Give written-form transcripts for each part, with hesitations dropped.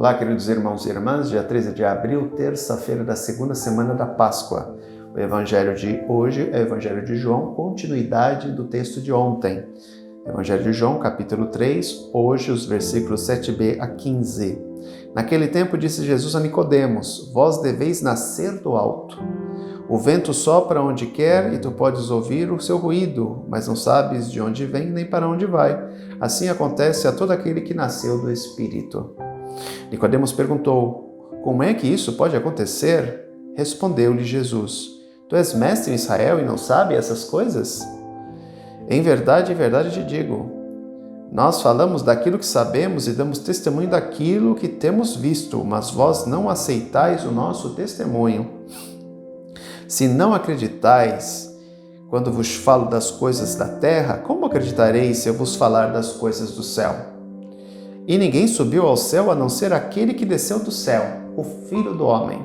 Olá, queridos irmãos e irmãs, dia 13 de abril, terça-feira da segunda semana da Páscoa. O evangelho de hoje é o evangelho de João, continuidade do texto de ontem. Evangelho de João, capítulo 3, hoje os versículos 7b a 15. Naquele tempo disse Jesus a Nicodemos: Vós deveis nascer do alto. O vento sopra onde quer e tu podes ouvir o seu ruído, mas não sabes de onde vem nem para onde vai. Assim acontece a todo aquele que nasceu do Espírito. Nicodemos perguntou: Como é que isso pode acontecer? Respondeu-lhe Jesus: Tu és mestre em Israel e não sabes essas coisas? Em verdade te digo, nós falamos daquilo que sabemos e damos testemunho daquilo que temos visto, mas vós não aceitais o nosso testemunho. Se não acreditais quando vos falo das coisas da terra, como acreditareis se eu vos falar das coisas do céu? E ninguém subiu ao céu a não ser aquele que desceu do céu, o Filho do Homem.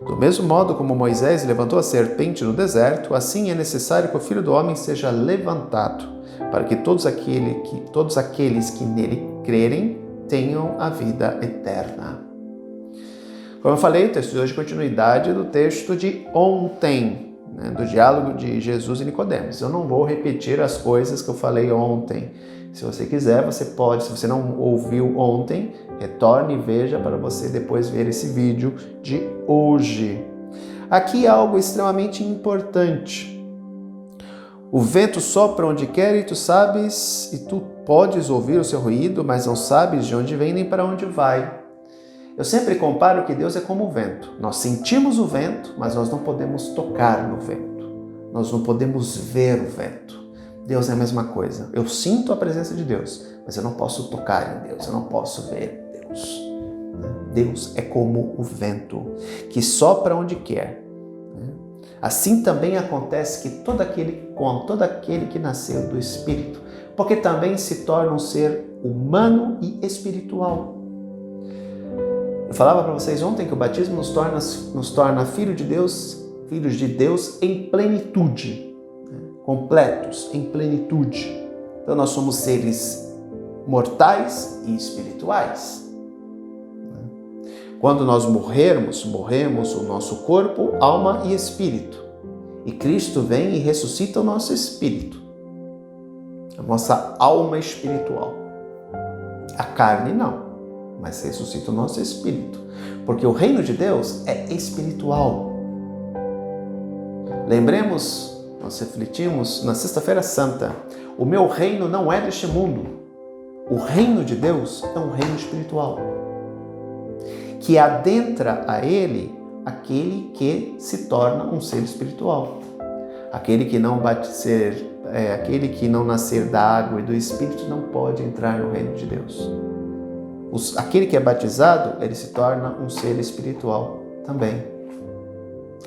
Do mesmo modo como Moisés levantou a serpente no deserto, assim é necessário que o Filho do Homem seja levantado, para que todos aqueles que nele crerem tenham a vida eterna. Como eu falei, o texto de hoje é continuidade do texto de ontem, do diálogo de Jesus e Nicodemos. Eu não vou repetir as coisas que eu falei ontem. Se você quiser, você pode. Se você não ouviu ontem, retorne e veja para você depois ver esse vídeo de hoje. Aqui é algo extremamente importante. O vento sopra onde quer e tu sabes, e tu podes ouvir o seu ruído, mas não sabes de onde vem nem para onde vai. Eu sempre comparo que Deus é como o vento. Nós sentimos o vento, mas nós não podemos tocar no vento. Nós não podemos ver o vento. Deus é a mesma coisa. Eu sinto a presença de Deus, mas eu não posso tocar em Deus, eu não posso ver Deus. Deus é como o vento, que sopra onde quer. Assim também acontece que com todo aquele que nasceu do Espírito, porque também se torna um ser humano e espiritual. Eu falava para vocês ontem que o batismo nos torna filhos de Deus em plenitude, completos, em plenitude. Então nós somos seres mortais e espirituais. Quando nós morremos o nosso corpo, alma e espírito. E Cristo vem e ressuscita o nosso espírito, a nossa alma espiritual. A carne não, mas ressuscita o nosso espírito, porque o reino de Deus é espiritual. Lembremos, nós refletimos na Sexta-feira Santa, o meu reino não é deste mundo. O reino de Deus é um reino espiritual, que adentra a ele aquele que se torna um ser espiritual. Aquele que não nascer da água e do Espírito não pode entrar no reino de Deus. Aquele que é batizado, ele se torna um ser espiritual também.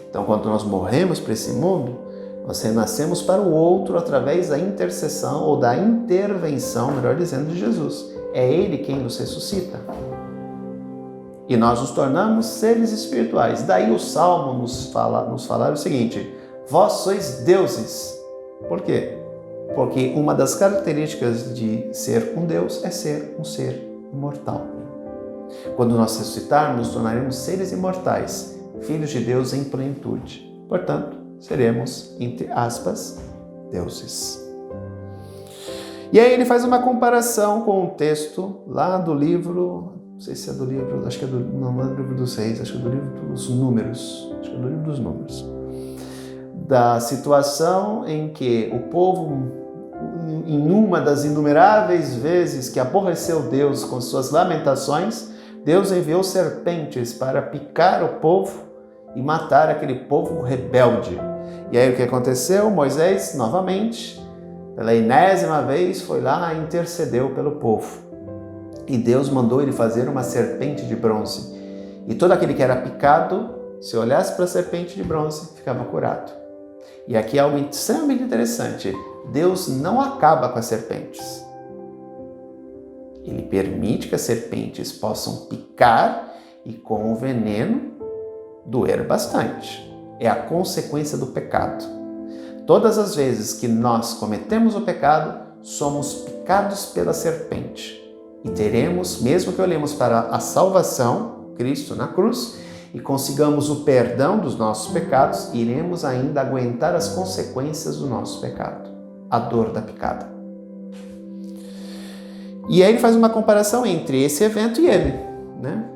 Então, quando nós morremos para esse mundo, nós renascemos para o outro através da intercessão ou da intervenção, melhor dizendo, de Jesus. É Ele quem nos ressuscita. E nós nos tornamos seres espirituais. Daí o Salmo nos fala o seguinte: Vós sois deuses. Por quê? Porque uma das características de ser um Deus é ser um ser imortal. Quando nós ressuscitarmos, nos tornaremos seres imortais, filhos de Deus em plenitude. Portanto, seremos, entre aspas, deuses. E aí ele faz uma comparação com um texto lá do livro, não sei se é do livro, acho que é não é do livro dos Reis, acho que é do livro dos Números, da situação em que o povo, em uma das inumeráveis vezes que aborreceu Deus com suas lamentações, Deus enviou serpentes para picar o povo e matar aquele povo rebelde. E aí o que aconteceu? Moisés, novamente, pela enésima vez, foi lá e intercedeu pelo povo. E Deus mandou ele fazer uma serpente de bronze. E todo aquele que era picado, se olhasse para a serpente de bronze, ficava curado. E aqui é algo extremamente interessante. Deus não acaba com as serpentes. Ele permite que as serpentes possam picar e com o veneno doer bastante. É a consequência do pecado. Todas as vezes que nós cometemos o pecado, somos picados pela serpente. E teremos, mesmo que olhemos para a salvação, Cristo na cruz, e consigamos o perdão dos nossos pecados, iremos ainda aguentar as consequências do nosso pecado, a dor da picada. E aí ele faz uma comparação entre esse evento e ele, né?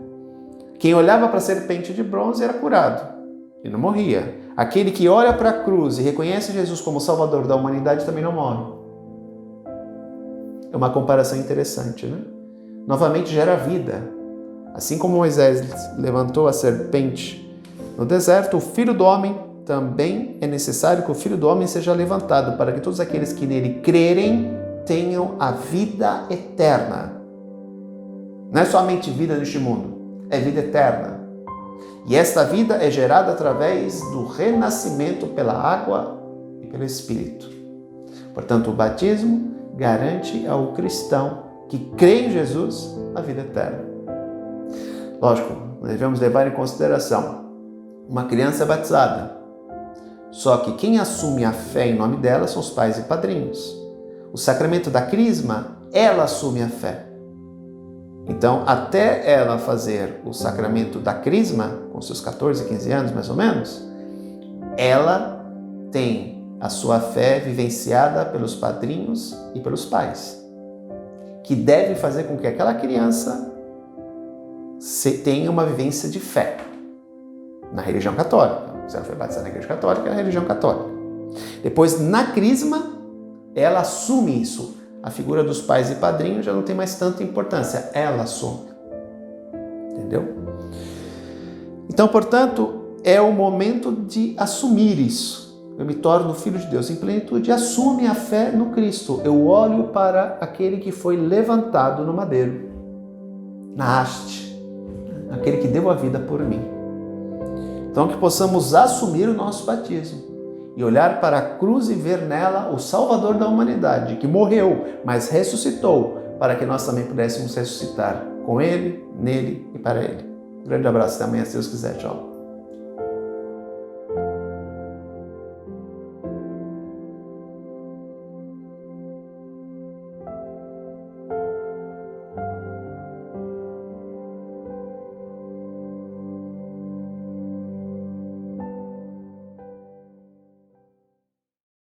Quem olhava para a serpente de bronze era curado e não morria. Aquele que olha para a cruz e reconhece Jesus como Salvador da humanidade também não morre. É uma comparação interessante, né? Novamente gera vida. Assim como Moisés levantou a serpente no deserto, o Filho do Homem também é necessário que o Filho do Homem seja levantado para que todos aqueles que nele crerem tenham a vida eterna. Não é somente vida neste mundo, é vida eterna. E esta vida é gerada através do renascimento pela água e pelo Espírito. Portanto, o batismo garante ao cristão que crê em Jesus a vida eterna. Lógico, devemos levar em consideração uma criança batizada. Só que quem assume a fé em nome dela são os pais e padrinhos. O sacramento da crisma, ela assume a fé. Então, até ela fazer o sacramento da crisma, com seus 14, 15 anos mais ou menos, ela tem a sua fé vivenciada pelos padrinhos e pelos pais, que deve fazer com que aquela criança tenha uma vivência de fé na religião católica. Se ela foi batizada na igreja católica, é a religião católica. Depois, na crisma, ela assume isso. A figura dos pais e padrinhos já não tem mais tanta importância. Ela assume. Entendeu? Então, portanto, é o momento de assumir isso. Eu me torno filho de Deus em plenitude e assume a fé no Cristo. Eu olho para aquele que foi levantado no madeiro, na haste, aquele que deu a vida por mim. Então, que possamos assumir o nosso batismo e olhar para a cruz e ver nela o Salvador da humanidade, que morreu, mas ressuscitou, para que nós também pudéssemos ressuscitar com Ele, nele e para Ele. Um grande abraço, até amanhã, se Deus quiser. Tchau.